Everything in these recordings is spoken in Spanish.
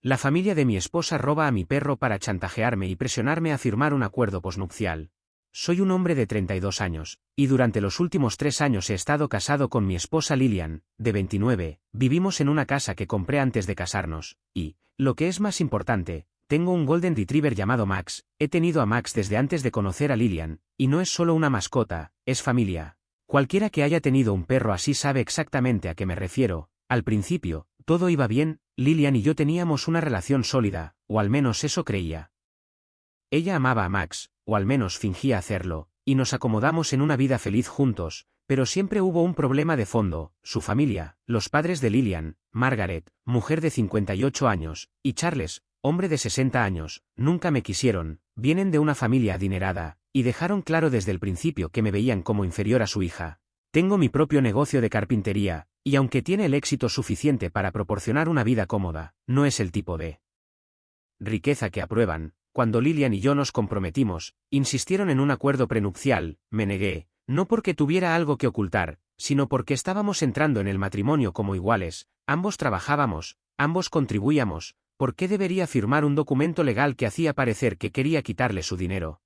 La familia de mi esposa roba a mi perro para chantajearme y presionarme a firmar un acuerdo posnupcial. Soy un hombre de 32 años, y durante los últimos 3 años he estado casado con mi esposa Lillian, de 29, vivimos en una casa que compré antes de casarnos, y, lo que es más importante, tengo un Golden Retriever llamado Max. He tenido a Max desde antes de conocer a Lillian, y no es solo una mascota, es familia. Cualquiera que haya tenido un perro así sabe exactamente a qué me refiero. Al principio, todo iba bien, Lillian y yo teníamos una relación sólida, o al menos eso creía. Ella amaba a Max, o al menos fingía hacerlo, y nos acomodamos en una vida feliz juntos, pero siempre hubo un problema de fondo: su familia, los padres de Lillian, Margaret, mujer de 58 años, y Charles, hombre de 60 años, nunca me quisieron. Vienen de una familia adinerada, y dejaron claro desde el principio que me veían como inferior a su hija. Tengo mi propio negocio de carpintería, y aunque tiene el éxito suficiente para proporcionar una vida cómoda, no es el tipo de riqueza que aprueban. Cuando Lillian y yo nos comprometimos, insistieron en un acuerdo prenupcial. Me negué, no porque tuviera algo que ocultar, sino porque estábamos entrando en el matrimonio como iguales, ambos trabajábamos, ambos contribuíamos. ¿Por qué debería firmar un documento legal que hacía parecer que quería quitarle su dinero?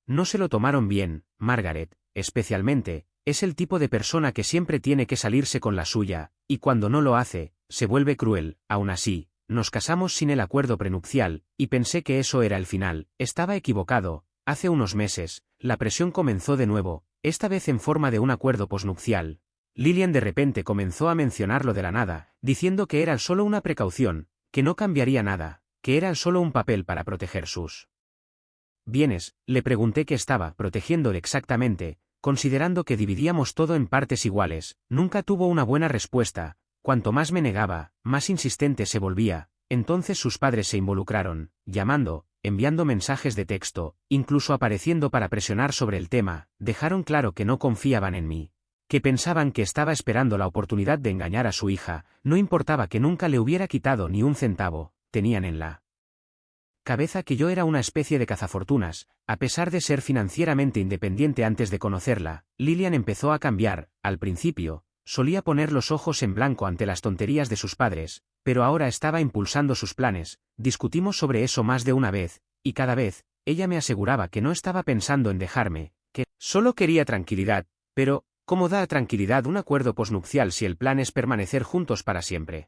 No se lo tomaron bien. Margaret, especialmente, es el tipo de persona que siempre tiene que salirse con la suya, y cuando no lo hace, se vuelve cruel. Aún así, nos casamos sin el acuerdo prenupcial, y pensé que eso era el final. Estaba equivocado. Hace unos meses, la presión comenzó de nuevo, esta vez en forma de un acuerdo posnupcial. Lillian de repente comenzó a mencionarlo de la nada, diciendo que era solo una precaución, que no cambiaría nada, que era solo un papel para proteger sus bienes. Le pregunté qué estaba protegiendo exactamente, considerando que dividíamos todo en partes iguales. Nunca tuvo una buena respuesta. Cuanto más me negaba, más insistente se volvía. Entonces sus padres se involucraron, llamando, enviando mensajes de texto, incluso apareciendo para presionar sobre el tema. Dejaron claro que no confiaban en mí, que pensaban que estaba esperando la oportunidad de engañar a su hija. No importaba que nunca le hubiera quitado ni un centavo, tenían en la cabeza que yo era una especie de cazafortunas. A pesar de ser financieramente independiente antes de conocerla, Lillian empezó a cambiar. Al principio, solía poner los ojos en blanco ante las tonterías de sus padres, pero ahora estaba impulsando sus planes. Discutimos sobre eso más de una vez, y cada vez, ella me aseguraba que no estaba pensando en dejarme, que solo quería tranquilidad. Pero, ¿cómo da tranquilidad un acuerdo posnupcial si el plan es permanecer juntos para siempre?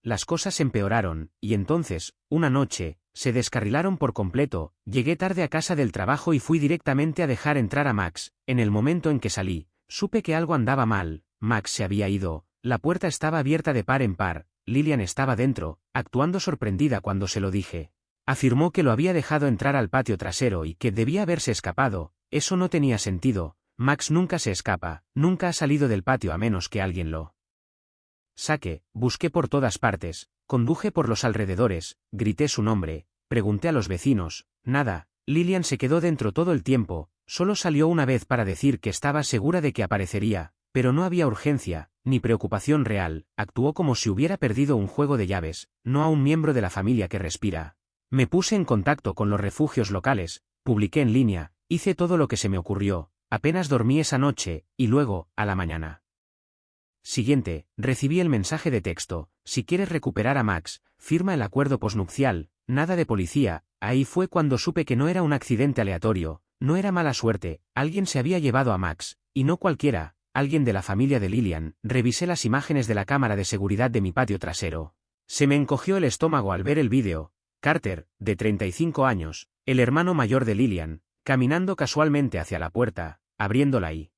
Las cosas empeoraron, y entonces, una noche, se descarrilaron por completo. Llegué tarde a casa del trabajo y fui directamente a dejar entrar a Max. En el momento en que salí, supe que algo andaba mal. Max se había ido, la puerta estaba abierta de par en par, Lillian estaba dentro, actuando sorprendida cuando se lo dije. Afirmó que lo había dejado entrar al patio trasero y que debía haberse escapado. Eso no tenía sentido. Max nunca se escapa, nunca ha salido del patio a menos que alguien lo saque. Busqué por todas partes, conduje por los alrededores, grité su nombre, pregunté a los vecinos, nada. Lillian se quedó dentro todo el tiempo, solo salió una vez para decir que estaba segura de que aparecería, pero no había urgencia, ni preocupación real. Actuó como si hubiera perdido un juego de llaves, no a un miembro de la familia que respira. Me puse en contacto con los refugios locales, publiqué en línea, hice todo lo que se me ocurrió. Apenas dormí esa noche, y luego, a la mañana siguiente, recibí el mensaje de texto: si quieres recuperar a Max, firma el acuerdo posnupcial. Nada de policía. Ahí fue cuando supe que no era un accidente aleatorio, no era mala suerte, alguien se había llevado a Max, y no cualquiera, alguien de la familia de Lillian. Revisé las imágenes de la cámara de seguridad de mi patio trasero. Se me encogió el estómago al ver el vídeo. Carter, de 35 años, el hermano mayor de Lillian, caminando casualmente hacia la puerta, abriéndola y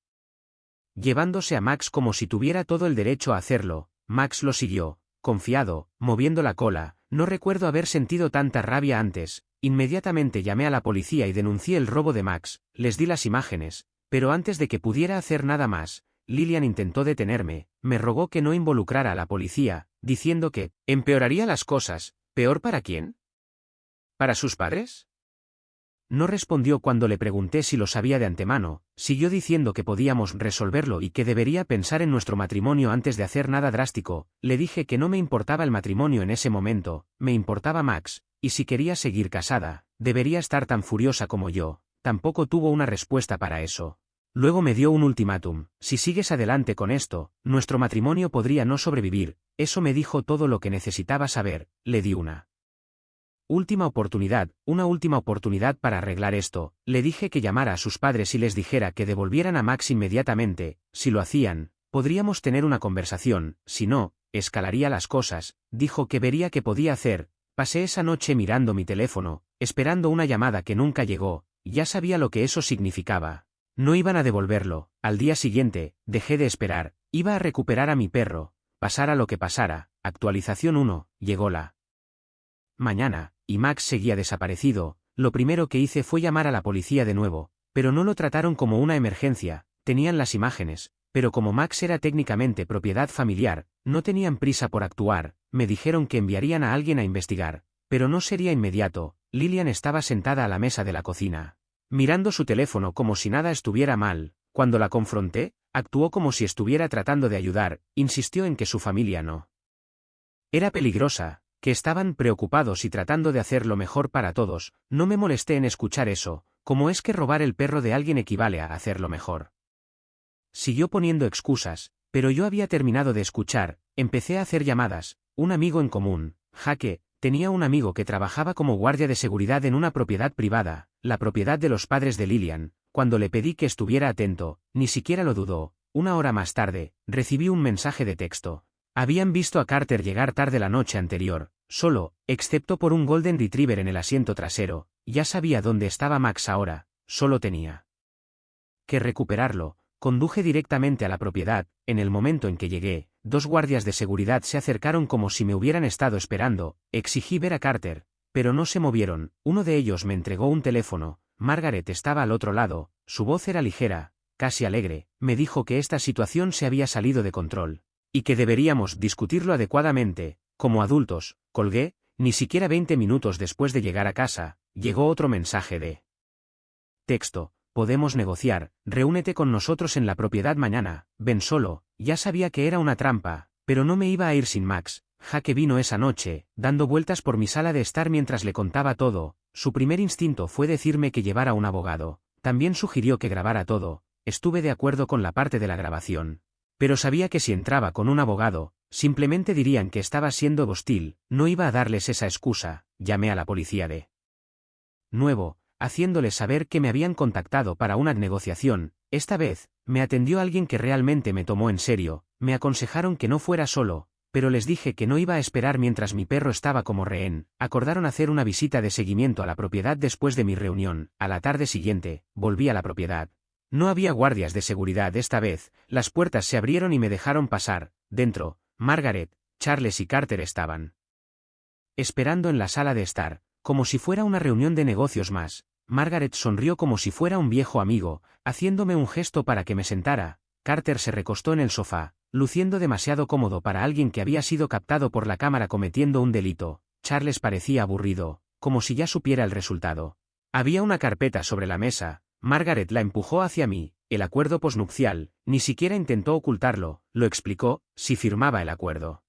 llevándose a Max como si tuviera todo el derecho a hacerlo. Max lo siguió, confiado, moviendo la cola. No recuerdo haber sentido tanta rabia antes. Inmediatamente llamé a la policía y denuncié el robo de Max. Les di las imágenes, pero antes de que pudiera hacer nada más, Lillian intentó detenerme. Me rogó que no involucrara a la policía, diciendo que empeoraría las cosas. ¿Peor para quién? ¿Para sus padres? No respondió cuando le pregunté si lo sabía de antemano. Siguió diciendo que podíamos resolverlo y que debería pensar en nuestro matrimonio antes de hacer nada drástico. Le dije que no me importaba el matrimonio en ese momento, me importaba Max, y si quería seguir casada, debería estar tan furiosa como yo. Tampoco tuvo una respuesta para eso. Luego me dio un ultimátum: si sigues adelante con esto, nuestro matrimonio podría no sobrevivir. Eso me dijo todo lo que necesitaba saber. Le di una última oportunidad para arreglar esto. Le dije que llamara a sus padres y les dijera que devolvieran a Max inmediatamente. Si lo hacían, podríamos tener una conversación; si no, escalaría las cosas. Dijo que vería qué podía hacer. Pasé esa noche mirando mi teléfono, esperando una llamada que nunca llegó. Ya sabía lo que eso significaba. No iban a devolverlo. Al día siguiente, dejé de esperar. Iba a recuperar a mi perro. Pasara lo que pasara. Actualización 1. Llegó la mañana, y Max seguía desaparecido. Lo primero que hice fue llamar a la policía de nuevo, pero no lo trataron como una emergencia. Tenían las imágenes, pero como Max era técnicamente propiedad familiar, no tenían prisa por actuar. Me dijeron que enviarían a alguien a investigar, pero no sería inmediato. Lillian estaba sentada a la mesa de la cocina, mirando su teléfono como si nada estuviera mal. Cuando la confronté, actuó como si estuviera tratando de ayudar. Insistió en que su familia no era peligrosa, que estaban preocupados y tratando de hacer lo mejor para todos. No me molesté en escuchar eso. ¿Cómo es que robar el perro de alguien equivale a hacerlo mejor? Siguió poniendo excusas, pero yo había terminado de escuchar. Empecé a hacer llamadas. Un amigo en común, Jake, tenía un amigo que trabajaba como guardia de seguridad en una propiedad privada, la propiedad de los padres de Lillian. Cuando le pedí que estuviera atento, ni siquiera lo dudó. Una hora más tarde, recibí un mensaje de texto. Habían visto a Carter llegar tarde la noche anterior, solo, excepto por un Golden Retriever en el asiento trasero. Ya sabía dónde estaba Max ahora, solo tenía que recuperarlo. Conduje directamente a la propiedad. En el momento en que llegué, dos guardias de seguridad se acercaron como si me hubieran estado esperando. Exigí ver a Carter, pero no se movieron. Uno de ellos me entregó un teléfono. Margaret estaba al otro lado. Su voz era ligera, casi alegre. Me dijo que esta situación se había salido de control y que deberíamos discutirlo adecuadamente, como adultos. Colgué. Ni siquiera 20 minutos después de llegar a casa, llegó otro mensaje de texto: podemos negociar, reúnete con nosotros en la propiedad mañana, ven solo. Ya sabía que era una trampa, pero no me iba a ir sin Max. Jake vino esa noche, dando vueltas por mi sala de estar mientras le contaba todo. Su primer instinto fue decirme que llevara un abogado. También sugirió que grabara todo. Estuve de acuerdo con la parte de la grabación, pero sabía que si entraba con un abogado, simplemente dirían que estaba siendo hostil. No iba a darles esa excusa. Llamé a la policía de nuevo, haciéndoles saber que me habían contactado para una negociación. Esta vez, me atendió alguien que realmente me tomó en serio. Me aconsejaron que no fuera solo, pero les dije que no iba a esperar mientras mi perro estaba como rehén. Acordaron hacer una visita de seguimiento a la propiedad después de mi reunión. A la tarde siguiente, volví a la propiedad. No había guardias de seguridad esta vez. Las puertas se abrieron y me dejaron pasar. Dentro, Margaret, Charles y Carter estaban esperando en la sala de estar, como si fuera una reunión de negocios más. Margaret sonrió como si fuera un viejo amigo, haciéndome un gesto para que me sentara. Carter se recostó en el sofá, luciendo demasiado cómodo para alguien que había sido captado por la cámara cometiendo un delito. Charles parecía aburrido, como si ya supiera el resultado. Había una carpeta sobre la mesa. Margaret la empujó hacia mí. El acuerdo posnupcial. Ni siquiera intentó ocultarlo. Lo explicó: si firmaba el acuerdo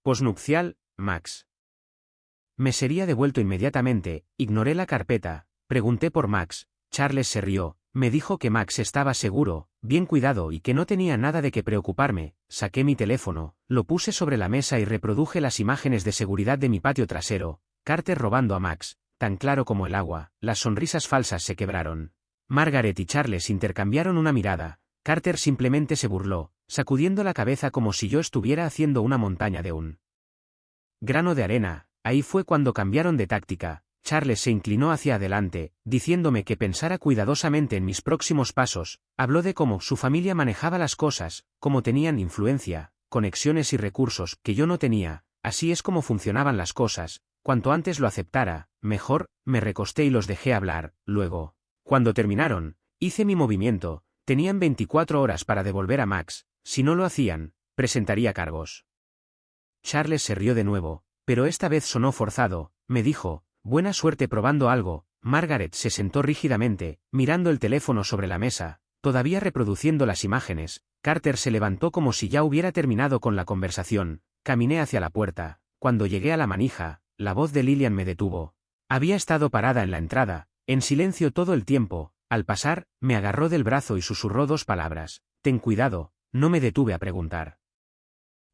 posnupcial, Max me sería devuelto inmediatamente. Ignoré la carpeta. Pregunté por Max. Charles se rió. Me dijo que Max estaba seguro, bien cuidado y que no tenía nada de qué preocuparme. Saqué mi teléfono, lo puse sobre la mesa y reproduje las imágenes de seguridad de mi patio trasero. Carter robando a Max, tan claro como el agua. Las sonrisas falsas se quebraron. Margaret y Charles intercambiaron una mirada. Carter simplemente se burló, sacudiendo la cabeza como si yo estuviera haciendo una montaña de un grano de arena. Ahí fue cuando cambiaron de táctica. Charles se inclinó hacia adelante, diciéndome que pensara cuidadosamente en mis próximos pasos. Habló de cómo su familia manejaba las cosas, cómo tenían influencia, conexiones y recursos que yo no tenía. Así es como funcionaban las cosas. Cuanto antes lo aceptara, mejor. Me recosté y los dejé hablar. Luego, cuando terminaron, hice mi movimiento. Tenían 24 horas para devolver a Max. Si no lo hacían, presentaría cargos. Charles se rió de nuevo, pero esta vez sonó forzado. Me dijo: buena suerte probando algo. Margaret se sentó rígidamente, mirando el teléfono sobre la mesa, todavía reproduciendo las imágenes. Carter se levantó como si ya hubiera terminado con la conversación. Caminé hacia la puerta. Cuando llegué a la manija, la voz de Lillian me detuvo. Había estado parada en la entrada, en silencio todo el tiempo. Al pasar, me agarró del brazo y susurró 2 palabras. Ten cuidado. No me detuve a preguntar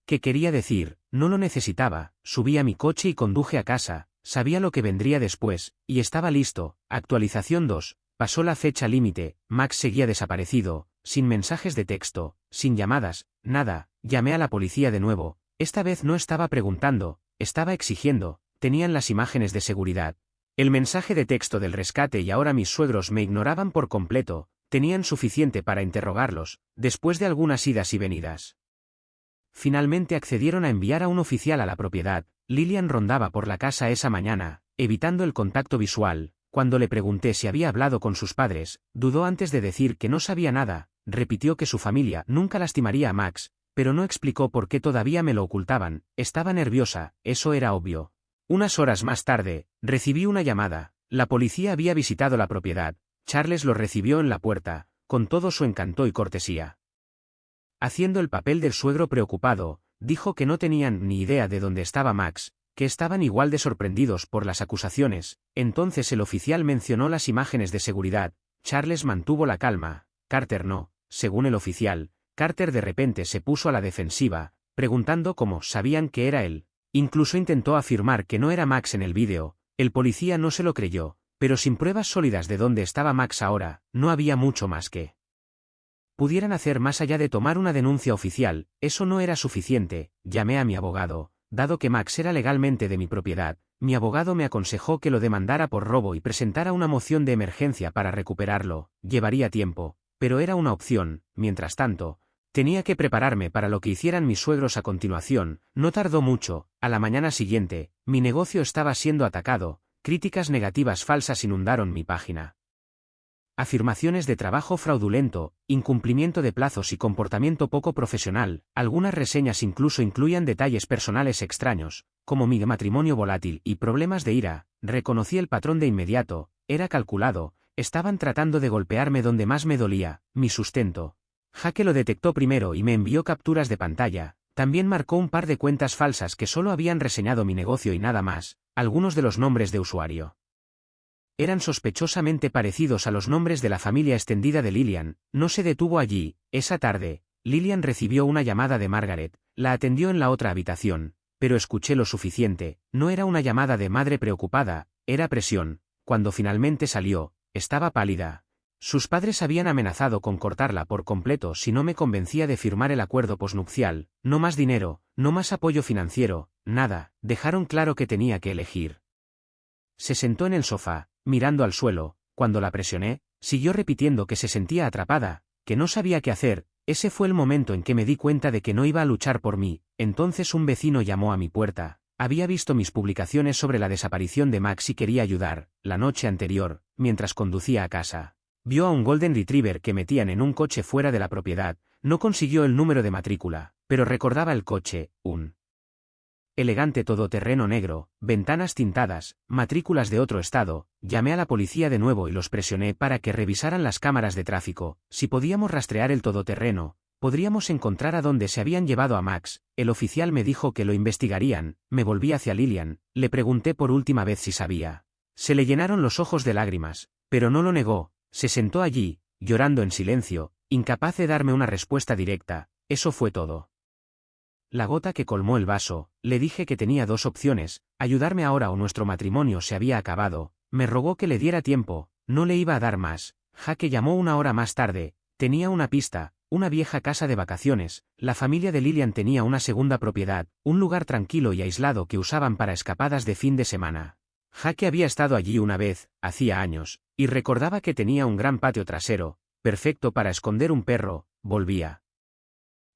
¿qué quería decir? No lo necesitaba. Subí a mi coche y conduje a casa. Sabía lo que vendría después, y estaba listo. Actualización 2. Pasó la fecha límite. Max seguía desaparecido, sin mensajes de texto, sin llamadas, nada. Llamé a la policía de nuevo. Esta vez no estaba preguntando, estaba exigiendo. Tenían las imágenes de seguridad, el mensaje de texto del rescate, y ahora mis suegros me ignoraban por completo. Tenían suficiente para interrogarlos, después de algunas idas y venidas. Finalmente accedieron a enviar a un oficial a la propiedad. Lillian rondaba por la casa esa mañana, evitando el contacto visual. Cuando le pregunté si había hablado con sus padres, dudó antes de decir que no sabía nada. Repitió que su familia nunca lastimaría a Max, pero no explicó por qué todavía me lo ocultaban. Estaba nerviosa, eso era obvio. Unas horas más tarde, recibí una llamada. La policía había visitado la propiedad. Charles lo recibió en la puerta, con todo su encanto y cortesía. Haciendo el papel del suegro preocupado, dijo que no tenían ni idea de dónde estaba Max, que estaban igual de sorprendidos por las acusaciones. Entonces el oficial mencionó las imágenes de seguridad. Charles mantuvo la calma, Carter no. Según el oficial, Carter de repente se puso a la defensiva, preguntando cómo sabían que era él. Incluso intentó afirmar que no era Max en el vídeo. El policía no se lo creyó, pero sin pruebas sólidas de dónde estaba Max ahora, no había mucho más que pudieran hacer más allá de tomar una denuncia oficial. Eso no era suficiente. Llamé a mi abogado. Dado que Max era legalmente de mi propiedad, mi abogado me aconsejó que lo demandara por robo y presentara una moción de emergencia para recuperarlo. Llevaría tiempo, pero era una opción. Mientras tanto, tenía que prepararme para lo que hicieran mis suegros a continuación. No tardó mucho. A la mañana siguiente, mi negocio estaba siendo atacado. Críticas negativas falsas inundaron mi página. Afirmaciones de trabajo fraudulento, incumplimiento de plazos y comportamiento poco profesional. Algunas reseñas incluso incluían detalles personales extraños, como mi matrimonio volátil y problemas de ira. Reconocí el patrón de inmediato. Era calculado. Estaban tratando de golpearme donde más me dolía, mi sustento. Jaque lo detectó primero y me envió capturas de pantalla. También marcó un par de cuentas falsas que solo habían reseñado mi negocio y nada más. Algunos de los nombres de usuario eran sospechosamente parecidos a los nombres de la familia extendida de Lillian. No se detuvo allí. Esa tarde, Lillian recibió una llamada de Margaret. La atendió en la otra habitación, pero escuché lo suficiente. No era una llamada de madre preocupada, era presión. Cuando finalmente salió, estaba pálida. Sus padres habían amenazado con cortarla por completo si no me convencía de firmar el acuerdo posnupcial. No más dinero, no más apoyo financiero, nada. Dejaron claro que tenía que elegir. Se sentó en el sofá, mirando al suelo. Cuando la presioné, siguió repitiendo que se sentía atrapada, que no sabía qué hacer. Ese fue el momento en que me di cuenta de que no iba a luchar por mí. Entonces un vecino llamó a mi puerta. Había visto mis publicaciones sobre la desaparición de Max y quería ayudar. La noche anterior, mientras conducía a casa, vio a un Golden Retriever que metían en un coche fuera de la propiedad. No consiguió el número de matrícula, pero recordaba el coche, un elegante todoterreno negro, ventanas tintadas, matrículas de otro estado. Llamé a la policía de nuevo y los presioné para que revisaran las cámaras de tráfico. Si podíamos rastrear el todoterreno, podríamos encontrar a dónde se habían llevado a Max. El oficial me dijo que lo investigarían. Me volví hacia Lillian, le pregunté por última vez si sabía. Se le llenaron los ojos de lágrimas, pero no lo negó. Se sentó allí, llorando en silencio, incapaz de darme una respuesta directa. Eso fue todo. La gota que colmó el vaso. Le dije que tenía 2 opciones, ayudarme ahora o nuestro matrimonio se había acabado. Me rogó que le diera tiempo, no le iba a dar más. Jaque llamó 1 hora más tarde. Tenía una pista, una vieja casa de vacaciones. La familia de Lillian tenía una segunda propiedad, un lugar tranquilo y aislado que usaban para escapadas de fin de semana. Jaque había estado allí una vez, hacía años, y recordaba que tenía un gran patio trasero, perfecto para esconder un perro. Volvía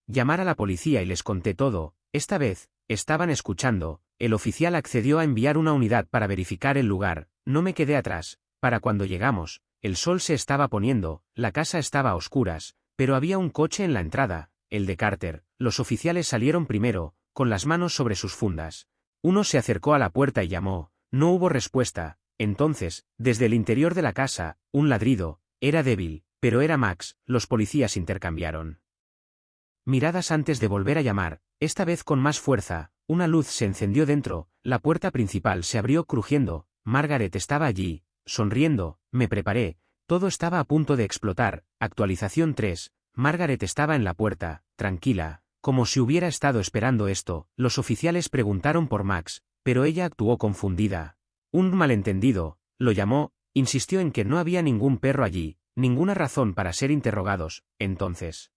llamar a la policía y les conté todo. Esta vez, estaban escuchando. El oficial accedió a enviar una unidad para verificar el lugar. No me quedé atrás. Para cuando llegamos, el sol se estaba poniendo, la casa estaba a oscuras, pero había un coche en la entrada, el de Carter. Los oficiales salieron primero, con las manos sobre sus fundas. Uno se acercó a la puerta y llamó. No hubo respuesta. Entonces, desde el interior de la casa, un ladrido. Era débil, pero era Max. Los policías intercambiaron miradas antes de volver a llamar, esta vez con más fuerza. Una luz se encendió dentro, la puerta principal se abrió crujiendo. Margaret estaba allí, sonriendo. Me preparé, Todo estaba a punto de explotar. Actualización 3. Margaret estaba en la puerta, tranquila, como si hubiera estado esperando esto. Los oficiales preguntaron por Max, pero ella actuó confundida. Un malentendido, lo llamó, insistió en que no había ningún perro allí, ninguna razón para ser interrogados. Entonces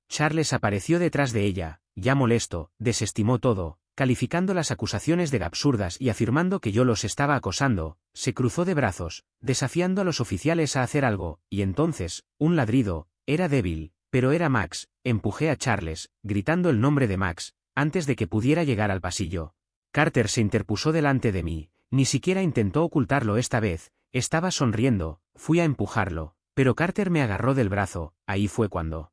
Charles apareció detrás de ella, ya molesto, desestimó todo, calificando las acusaciones de absurdas y afirmando que yo los estaba acosando. Se cruzó de brazos, desafiando a los oficiales a hacer algo, y entonces, un ladrido, era débil, pero era Max. Empujé a Charles, gritando el nombre de Max, antes de que pudiera llegar al pasillo. Carter se interpuso delante de mí, ni siquiera intentó ocultarlo esta vez, estaba sonriendo. Fui a empujarlo, pero Carter me agarró del brazo. Ahí fue cuando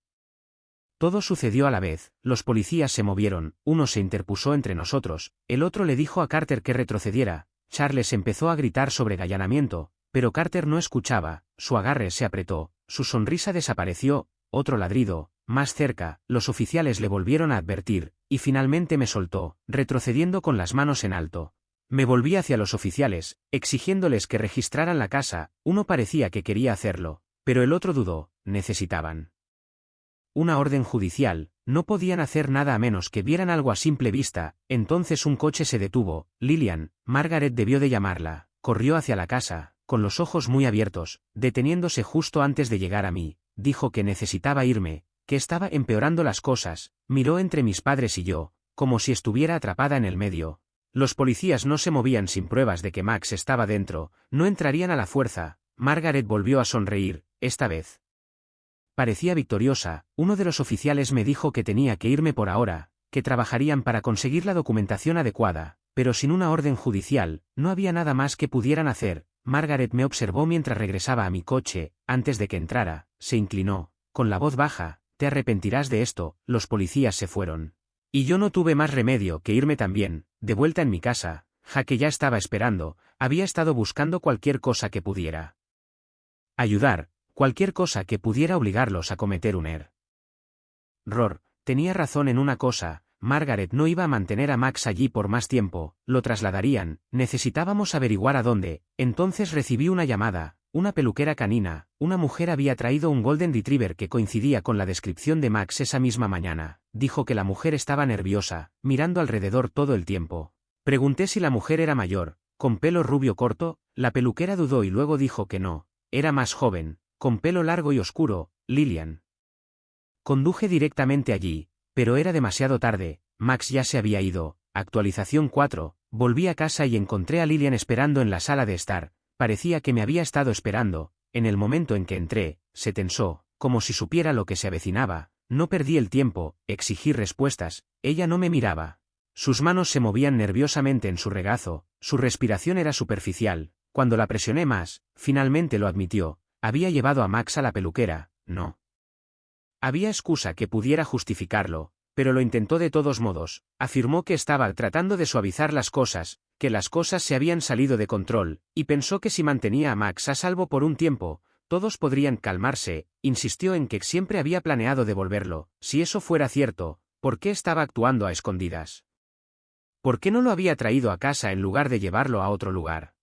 todo sucedió a la vez. Los policías se movieron, uno se interpuso entre nosotros, el otro le dijo a Carter que retrocediera. Charles empezó a gritar sobre gallanamiento, pero Carter no escuchaba, su agarre se apretó, su sonrisa desapareció. Otro ladrido, más cerca, los oficiales le volvieron a advertir, y finalmente me soltó, retrocediendo con las manos en alto. Me volví hacia los oficiales, exigiéndoles que registraran la casa. Uno parecía que quería hacerlo, pero el otro dudó. Necesitaban una orden judicial, no podían hacer nada a menos que vieran algo a simple vista. Entonces un coche se detuvo. Lillian, Margaret debió de llamarla, corrió hacia la casa, con los ojos muy abiertos, deteniéndose justo antes de llegar a mí. Dijo que necesitaba irme, que estaba empeorando las cosas. Miró entre mis padres y yo, como si estuviera atrapada en el medio. Los policías no se movían sin pruebas de que Max estaba dentro, no entrarían a la fuerza. Margaret volvió a sonreír, esta vez parecía victoriosa. Uno de los oficiales me dijo que tenía que irme por ahora, que trabajarían para conseguir la documentación adecuada, pero sin una orden judicial, no había nada más que pudieran hacer. Margaret me observó mientras regresaba a mi coche. Antes de que entrara, se inclinó, con la voz baja: «Te arrepentirás de esto». Los policías se fueron. Y yo no tuve más remedio que irme también. De vuelta en mi casa, Jaque ya estaba esperando. Había estado buscando cualquier cosa que pudiera ayudar, cualquier cosa que pudiera obligarlos a cometer un error. Tenía razón en una cosa, Margaret no iba a mantener a Max allí por más tiempo, lo trasladarían. Necesitábamos averiguar a dónde. Entonces recibí una llamada, una peluquera canina. Una mujer había traído un Golden Retriever que coincidía con la descripción de Max esa misma mañana. Dijo que la mujer estaba nerviosa, mirando alrededor todo el tiempo. Pregunté si la mujer era mayor, con pelo rubio corto. La peluquera dudó y luego dijo que no, era más joven, con pelo largo y oscuro. Lillian. Conduje directamente allí, pero era demasiado tarde. Max ya se había ido. Actualización 4. Volví a casa y encontré a Lillian esperando en la sala de estar. Parecía que me había estado esperando. En el momento en que entré, se tensó, como si supiera lo que se avecinaba. No perdí el tiempo, exigí respuestas. Ella no me miraba. Sus manos se movían nerviosamente en su regazo, su respiración era superficial. Cuando la presioné más, finalmente lo admitió. Había llevado a Max a la peluquera. No había excusa que pudiera justificarlo, pero lo intentó de todos modos. Afirmó que estaba tratando de suavizar las cosas, que las cosas se habían salido de control, y pensó que si mantenía a Max a salvo por un tiempo, todos podrían calmarse. Insistió en que siempre había planeado devolverlo. Si eso fuera cierto, ¿por qué estaba actuando a escondidas? ¿Por qué no lo había traído a casa en lugar de llevarlo a otro lugar?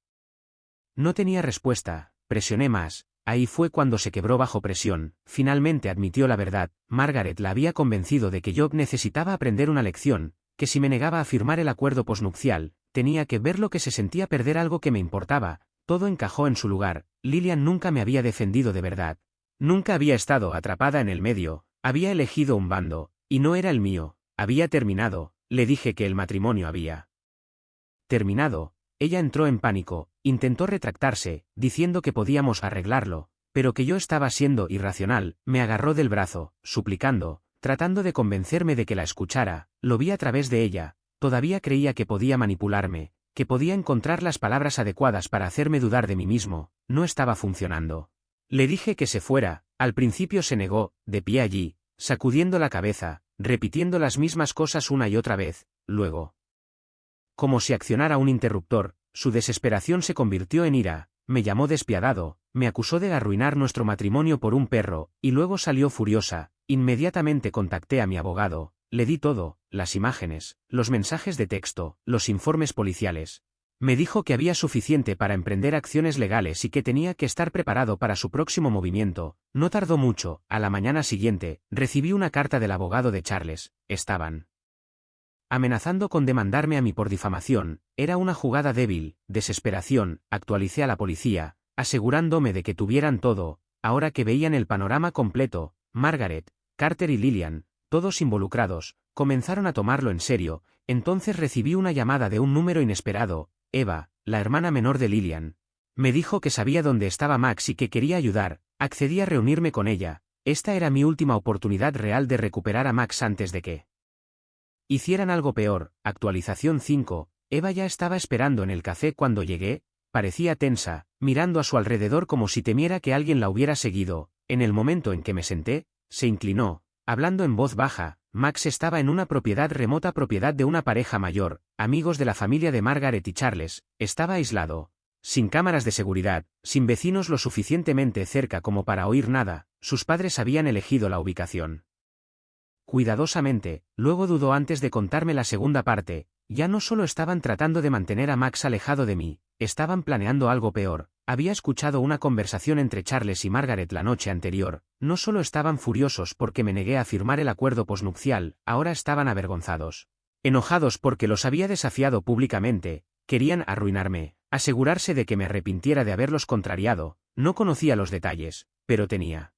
No tenía respuesta. Presioné más. Ahí fue cuando se quebró bajo presión. Finalmente admitió la verdad. Margaret la había convencido de que yo necesitaba aprender una lección, que si me negaba a firmar el acuerdo posnupcial, tenía que ver lo que se sentía perder algo que me importaba. Todo encajó en su lugar. Lillian nunca me había defendido de verdad. Nunca había estado atrapada en el medio. Había elegido un bando, y no era el mío. Había terminado. Le dije que el matrimonio había terminado. Ella entró en pánico, intentó retractarse, diciendo que podíamos arreglarlo, pero que yo estaba siendo irracional. Me agarró del brazo, suplicando, tratando de convencerme de que la escuchara. Lo vi a través de ella. Todavía creía que podía manipularme, que podía encontrar las palabras adecuadas para hacerme dudar de mí mismo. No estaba funcionando. Le dije que se fuera. Al principio se negó, de pie allí, sacudiendo la cabeza, repitiendo las mismas cosas una y otra vez. Luego, como si accionara un interruptor, su desesperación se convirtió en ira. Me llamó despiadado, me acusó de arruinar nuestro matrimonio por un perro, y luego salió furiosa. Inmediatamente contacté a mi abogado, le di todo, las imágenes, los mensajes de texto, los informes policiales. Me dijo que había suficiente para emprender acciones legales y que tenía que estar preparado para su próximo movimiento. No tardó mucho, a la mañana siguiente, recibí una carta del abogado de Charles. Estaban amenazando con demandarme a mí por difamación. Era una jugada débil, desesperación. Actualicé a la policía, asegurándome de que tuvieran todo. Ahora que veían el panorama completo, Margaret, Carter y Lillian, todos involucrados, comenzaron a tomarlo en serio. Entonces recibí una llamada de un número inesperado. Eva, la hermana menor de Lillian, me dijo que sabía dónde estaba Max y que quería ayudar. Accedí a reunirme con ella. Esta era mi última oportunidad real de recuperar a Max antes de que hicieran algo peor. Actualización 5. Eva ya estaba esperando en el café cuando llegué. Parecía tensa, mirando a su alrededor como si temiera que alguien la hubiera seguido. En el momento en que me senté, se inclinó, hablando en voz baja. Max estaba en una propiedad remota, propiedad de una pareja mayor, amigos de la familia de Margaret y Charles. Estaba aislado, sin cámaras de seguridad, sin vecinos lo suficientemente cerca como para oír nada. Sus padres habían elegido la ubicación cuidadosamente. Luego dudó antes de contarme la segunda parte. Ya no solo estaban tratando de mantener a Max alejado de mí, estaban planeando algo peor. Había escuchado una conversación entre Charles y Margaret la noche anterior. No solo estaban furiosos porque me negué a firmar el acuerdo posnupcial, ahora estaban avergonzados. Enojados porque los había desafiado públicamente. Querían arruinarme, asegurarse de que me arrepintiera de haberlos contrariado. No conocía los detalles, pero tenía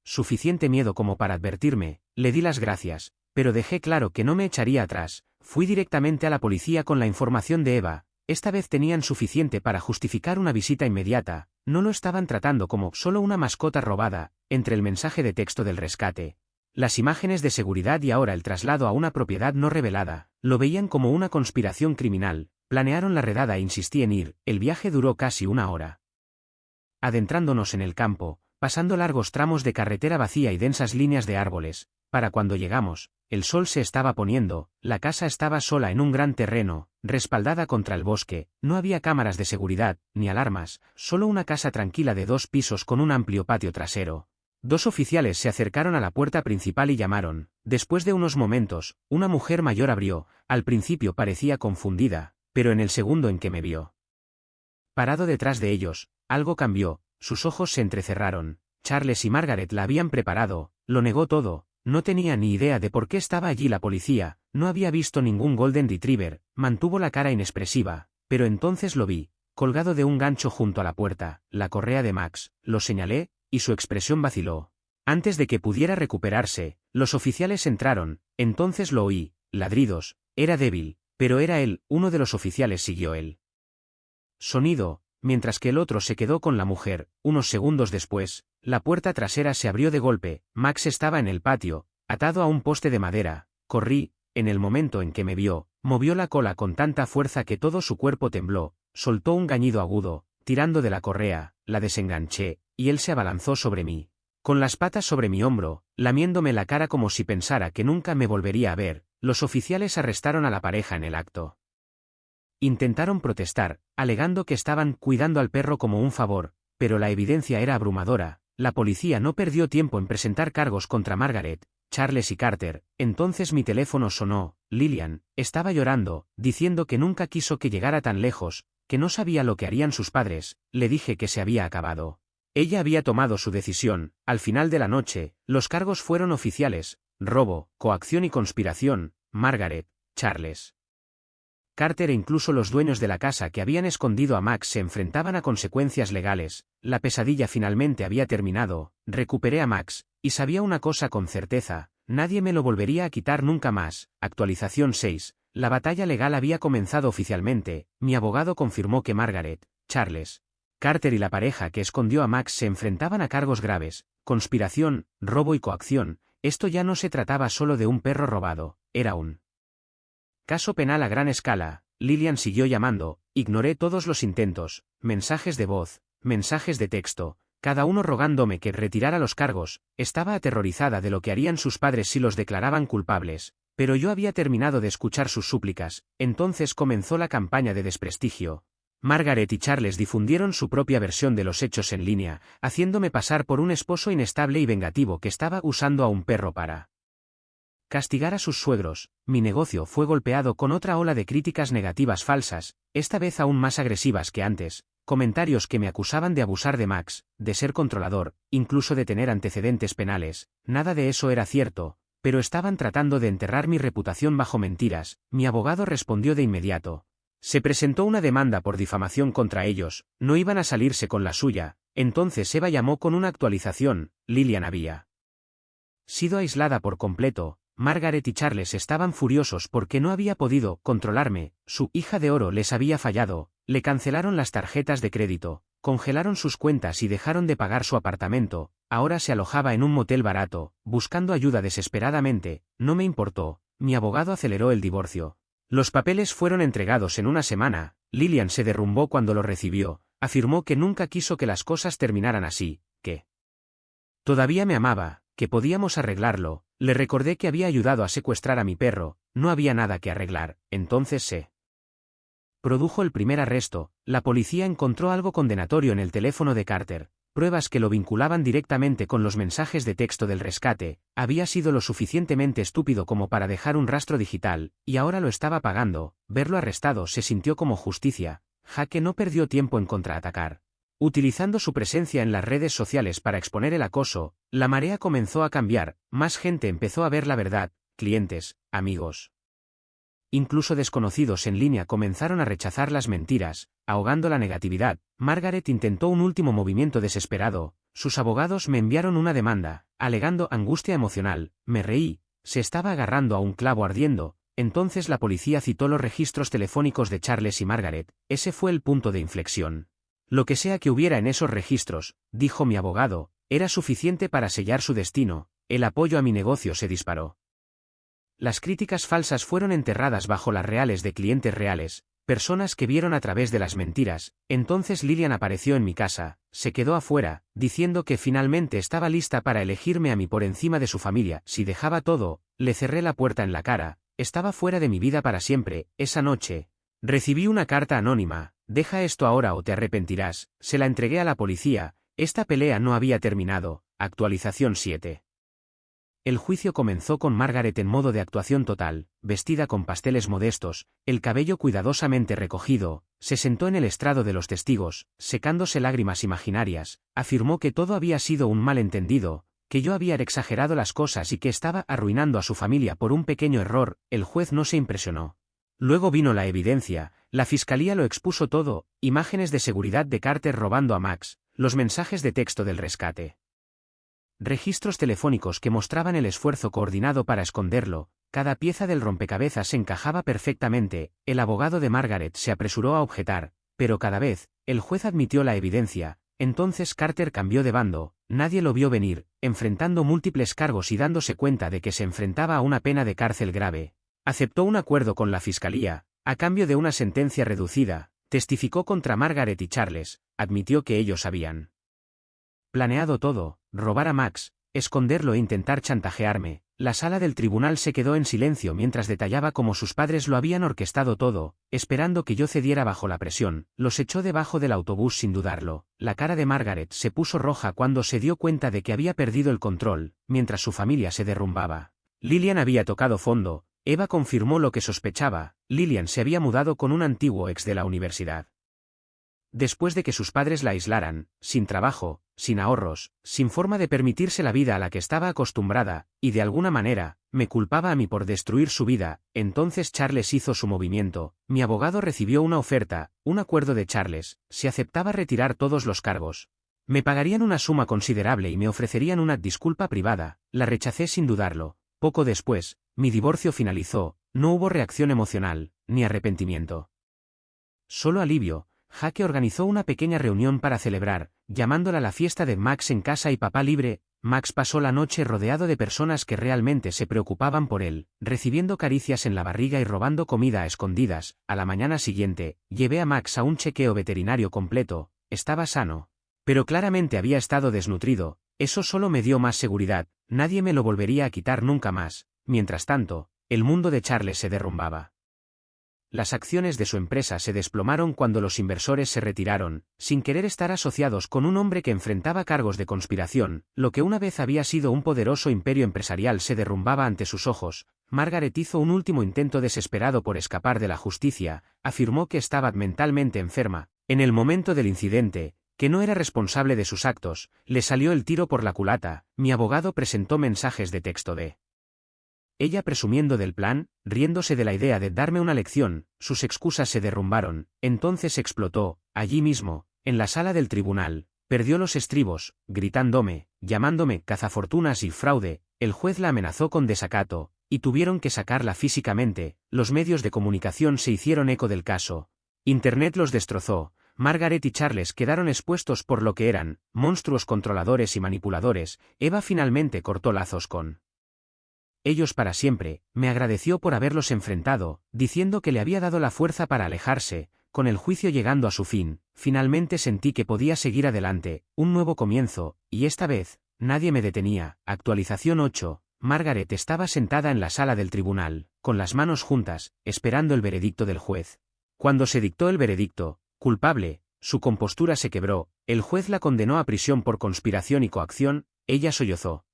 suficiente miedo como para advertirme. Le di las gracias, pero dejé claro que no me echaría atrás. Fui directamente a la policía con la información de Eva. Esta vez tenían suficiente para justificar una visita inmediata. No lo estaban tratando como solo una mascota robada. Entre el mensaje de texto del rescate, las imágenes de seguridad y ahora el traslado a una propiedad no revelada, lo veían como una conspiración criminal. Planearon la redada e insistí en ir. El viaje duró casi una hora. Adentrándonos en el campo, pasando largos tramos de carretera vacía y densas líneas de árboles. Para cuando llegamos, el sol se estaba poniendo. La casa estaba sola en un gran terreno, respaldada contra el bosque. No había cámaras de seguridad, ni alarmas, solo una casa tranquila de 2 pisos con un amplio patio trasero. 2 oficiales se acercaron a la puerta principal y llamaron. Después de unos momentos, una mujer mayor abrió. Al principio parecía confundida, pero en el segundo en que me vio parado detrás de ellos, algo cambió. Sus ojos se entrecerraron. Charles y Margaret la habían preparado. Lo negó todo. No tenía ni idea de por qué estaba allí la policía. No había visto ningún Golden Retriever. Mantuvo la cara inexpresiva. Pero entonces lo vi, colgado de un gancho junto a la puerta. La correa de Max. Lo señalé, y su expresión vaciló. Antes de que pudiera recuperarse, los oficiales entraron. Entonces lo oí. Ladridos. Era débil, pero era él. Uno de los oficiales siguió el sonido, mientras que el otro se quedó con la mujer. Unos segundos después, la puerta trasera se abrió de golpe. Max estaba en el patio, atado a un poste de madera. Corrí. En el momento en que me vio, movió la cola con tanta fuerza que todo su cuerpo tembló, soltó un gañido agudo. Tirando de la correa, la desenganché, y él se abalanzó sobre mí, con las patas sobre mi hombro, lamiéndome la cara como si pensara que nunca me volvería a ver. Los oficiales arrestaron a la pareja en el acto. Intentaron protestar, alegando que estaban cuidando al perro como un favor, pero la evidencia era abrumadora. La policía no perdió tiempo en presentar cargos contra Margaret, Charles y Carter. Entonces mi teléfono sonó. Lillian estaba llorando, diciendo que nunca quiso que llegara tan lejos, que no sabía lo que harían sus padres. Le dije que se había acabado. Ella había tomado su decisión. Al final de la noche, los cargos fueron oficiales: robo, coacción y conspiración. Margaret, Charles, Carter e incluso los dueños de la casa que habían escondido a Max se enfrentaban a consecuencias legales. La pesadilla finalmente había terminado. Recuperé a Max, y sabía una cosa con certeza: nadie me lo volvería a quitar nunca más. Actualización 6. La batalla legal había comenzado oficialmente. Mi abogado confirmó que Margaret, Charles, Carter y la pareja que escondió a Max se enfrentaban a cargos graves: conspiración, robo y coacción. Esto ya no se trataba solo de un perro robado, era un caso penal a gran escala. Lillian siguió llamando. Ignoré todos los intentos, mensajes de voz, mensajes de texto, cada uno rogándome que retirara los cargos. Estaba aterrorizada de lo que harían sus padres si los declaraban culpables, pero yo había terminado de escuchar sus súplicas. Entonces comenzó la campaña de desprestigio. Margaret y Charles difundieron su propia versión de los hechos en línea, haciéndome pasar por un esposo inestable y vengativo que estaba usando a un perro para castigar a sus suegros. Mi negocio fue golpeado con otra ola de críticas negativas falsas, esta vez aún más agresivas que antes, comentarios que me acusaban de abusar de Max, de ser controlador, incluso de tener antecedentes penales. Nada de eso era cierto, pero estaban tratando de enterrar mi reputación bajo mentiras. Mi abogado respondió de inmediato. Se presentó una demanda por difamación contra ellos, no iban a salirse con la suya. Entonces Eva llamó con una actualización. Lillian había sido aislada por completo. Margaret y Charles estaban furiosos porque no había podido controlarme, su hija de oro les había fallado, le cancelaron las tarjetas de crédito, congelaron sus cuentas y dejaron de pagar su apartamento. Ahora se alojaba en un motel barato, buscando ayuda desesperadamente. No me importó, mi abogado aceleró el divorcio. Los papeles fueron entregados en una semana. Lillian se derrumbó cuando lo recibió, afirmó que nunca quiso que las cosas terminaran así, que todavía me amaba, que podíamos arreglarlo. Le recordé que había ayudado a secuestrar a mi perro, no había nada que arreglar. Entonces se produjo el primer arresto. La policía encontró algo condenatorio en el teléfono de Carter, pruebas que lo vinculaban directamente con los mensajes de texto del rescate. Había sido lo suficientemente estúpido como para dejar un rastro digital, y ahora lo estaba pagando. Verlo arrestado se sintió como justicia. Jake no perdió tiempo en contraatacar. Utilizando su presencia en las redes sociales para exponer el acoso, la marea comenzó a cambiar, más gente empezó a ver la verdad, clientes, amigos, incluso desconocidos en línea comenzaron a rechazar las mentiras, ahogando la negatividad. Margaret intentó un último movimiento desesperado, sus abogados me enviaron una demanda, alegando angustia emocional. Me reí, se estaba agarrando a un clavo ardiendo. Entonces la policía citó los registros telefónicos de Charles y Margaret, ese fue el punto de inflexión. Lo que sea que hubiera en esos registros, dijo mi abogado, era suficiente para sellar su destino. El apoyo a mi negocio se disparó. Las críticas falsas fueron enterradas bajo las reales de clientes reales, personas que vieron a través de las mentiras. Entonces Lillian apareció en mi casa, se quedó afuera, diciendo que finalmente estaba lista para elegirme a mí por encima de su familia. Si dejaba todo, le cerré la puerta en la cara, estaba fuera de mi vida para siempre. Esa noche recibí una carta anónima. Deja esto ahora o te arrepentirás. Se la entregué a la policía. Esta pelea no había terminado. Actualización 7. El juicio comenzó con Margaret en modo de actuación total, vestida con pasteles modestos, el cabello cuidadosamente recogido. Se sentó en el estrado de los testigos, secándose lágrimas imaginarias. Afirmó que todo había sido un malentendido, que yo había exagerado las cosas y que estaba arruinando a su familia por un pequeño error. El juez no se impresionó. Luego vino la evidencia. La fiscalía lo expuso todo, imágenes de seguridad de Carter robando a Max, los mensajes de texto del rescate, registros telefónicos que mostraban el esfuerzo coordinado para esconderlo. Cada pieza del rompecabezas encajaba perfectamente. El abogado de Margaret se apresuró a objetar, pero cada vez, el juez admitió la evidencia. Entonces Carter cambió de bando. Nadie lo vio venir, enfrentando múltiples cargos y dándose cuenta de que se enfrentaba a una pena de cárcel grave. Aceptó un acuerdo con la fiscalía, a cambio de una sentencia reducida. Testificó contra Margaret y Charles, admitió que ellos habían planeado todo, robar a Max, esconderlo e intentar chantajearme. La sala del tribunal se quedó en silencio mientras detallaba cómo sus padres lo habían orquestado todo, esperando que yo cediera bajo la presión. Los echó debajo del autobús sin dudarlo. La cara de Margaret se puso roja cuando se dio cuenta de que había perdido el control, mientras su familia se derrumbaba. Lillian había tocado fondo. Eva confirmó lo que sospechaba. Lillian se había mudado con un antiguo ex de la universidad. Después de que sus padres la aislaran, sin trabajo, sin ahorros, sin forma de permitirse la vida a la que estaba acostumbrada, y de alguna manera, me culpaba a mí por destruir su vida. Entonces Charles hizo su movimiento. Mi abogado recibió una oferta, un acuerdo de Charles, si aceptaba retirar todos los cargos. Me pagarían una suma considerable y me ofrecerían una disculpa privada. La rechacé sin dudarlo. Poco después, mi divorcio finalizó. No hubo reacción emocional, ni arrepentimiento. Solo alivio. Jake organizó una pequeña reunión para celebrar, llamándola la fiesta de Max en casa y papá libre. Max pasó la noche rodeado de personas que realmente se preocupaban por él, recibiendo caricias en la barriga y robando comida a escondidas. A la mañana siguiente, llevé a Max a un chequeo veterinario completo. Estaba sano, pero claramente había estado desnutrido. Eso solo me dio más seguridad, nadie me lo volvería a quitar nunca más. Mientras tanto, el mundo de Charles se derrumbaba. las acciones de su empresa se desplomaron cuando los inversores se retiraron, sin querer estar asociados con un hombre que enfrentaba cargos de conspiración. Lo que una vez había sido un poderoso imperio empresarial se derrumbaba ante sus ojos. Margaret hizo un último intento desesperado por escapar de la justicia, afirmó que estaba mentalmente enferma. En el momento del incidente, que no era responsable de sus actos, le salió el tiro por la culata. Mi abogado presentó mensajes de texto de ella presumiendo del plan, riéndose de la idea de darme una lección. Sus excusas se derrumbaron. Entonces explotó, allí mismo, en la sala del tribunal. Perdió los estribos, gritándome, llamándome cazafortunas y fraude. El juez la amenazó con desacato, y tuvieron que sacarla físicamente. Los medios de comunicación se hicieron eco del caso. Internet los destrozó. Margaret y Charles quedaron expuestos por lo que eran, monstruos controladores y manipuladores. Eva finalmente cortó lazos con ellos para siempre. Me agradeció por haberlos enfrentado, diciendo que le había dado la fuerza para alejarse. Con el juicio llegando a su fin, finalmente sentí que podía seguir adelante, un nuevo comienzo, y esta vez, nadie me detenía. Actualización 8. Margaret estaba sentada en la sala del tribunal, con las manos juntas, esperando el veredicto del juez. Cuando se dictó el veredicto, culpable, su compostura se quebró. El juez la condenó a prisión por conspiración y coacción. Ella sollozó,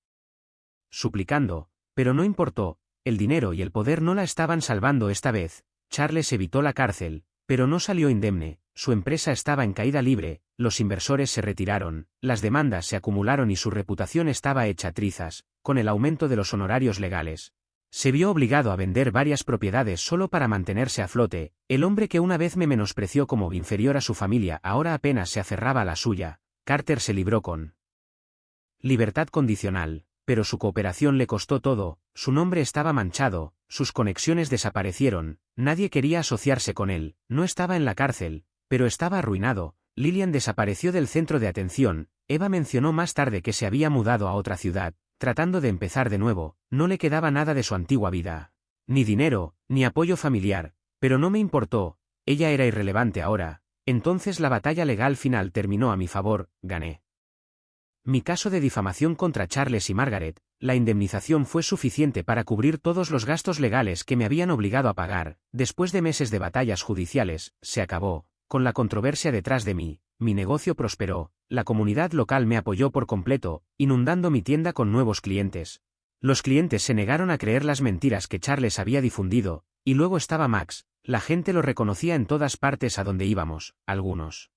suplicando, pero no importó. El dinero y el poder no la estaban salvando esta vez. Charles evitó la cárcel, pero no salió indemne. Su empresa estaba en caída libre, los inversores se retiraron, las demandas se acumularon y su reputación estaba hecha trizas. Con el aumento de los honorarios legales, se vio obligado a vender varias propiedades solo para mantenerse a flote. El hombre que una vez me menospreció como inferior a su familia ahora apenas se aferraba a la suya. Carter se libró con libertad condicional, pero su cooperación le costó todo. Su nombre estaba manchado, sus conexiones desaparecieron, nadie quería asociarse con él. No estaba en la cárcel, pero estaba arruinado. Lillian desapareció del centro de atención. Eva mencionó más tarde que se había mudado a otra ciudad, tratando de empezar de nuevo. No le quedaba nada de su antigua vida. Ni dinero, ni apoyo familiar, pero no me importó. Ella era irrelevante ahora. Entonces la batalla legal final terminó a mi favor. Gané mi caso de difamación contra Charles y Margaret. La indemnización fue suficiente para cubrir todos los gastos legales que me habían obligado a pagar. Después de meses de batallas judiciales, se acabó. Con la controversia detrás de mí, mi negocio prosperó. La comunidad local me apoyó por completo, inundando mi tienda con nuevos clientes. Los clientes se negaron a creer las mentiras que Charles había difundido, y luego estaba Max. La gente lo reconocía en todas partes a donde íbamos. Algunos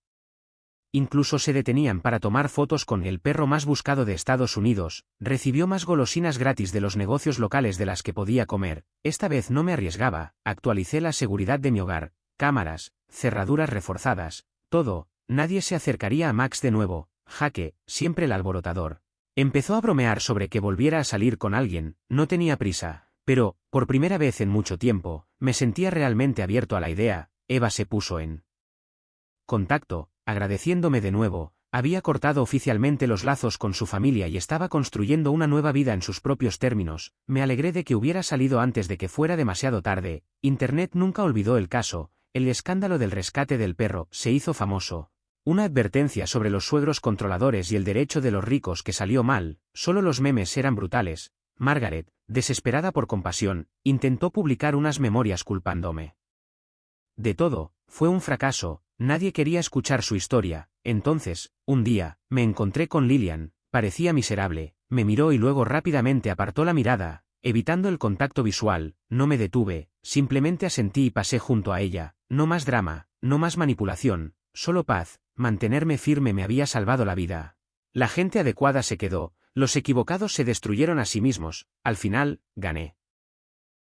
incluso se detenían para tomar fotos con el perro más buscado de Estados Unidos. Recibió más golosinas gratis de los negocios locales de las que podía comer. Esta vez no me arriesgaba. Actualicé la seguridad de mi hogar. Cámaras, cerraduras reforzadas, todo. Nadie se acercaría a Max de nuevo. Jaque, siempre el alborotador. Empezó a bromear sobre que volviera a salir con alguien. No tenía prisa, pero, por primera vez en mucho tiempo, me sentía realmente abierto a la idea. Eva se puso en contacto, agradeciéndome de nuevo. Había cortado oficialmente los lazos con su familia y estaba construyendo una nueva vida en sus propios términos. Me alegré de que hubiera salido antes de que fuera demasiado tarde. Internet nunca olvidó el caso. El escándalo del rescate del perro se hizo famoso. Una advertencia sobre los suegros controladores y el derecho de los ricos que salió mal. Solo los memes eran brutales. Margaret, desesperada por compasión, intentó publicar unas memorias culpándome de todo. Fue un fracaso. Nadie quería escuchar su historia. Entonces, un día, me encontré con Lillian. Parecía miserable. Me miró y luego rápidamente apartó la mirada, evitando el contacto visual. No me detuve, simplemente asentí y pasé junto a ella. No más drama, no más manipulación, solo paz. Mantenerme firme me había salvado la vida. La gente adecuada se quedó, los equivocados se destruyeron a sí mismos. Al final, gané.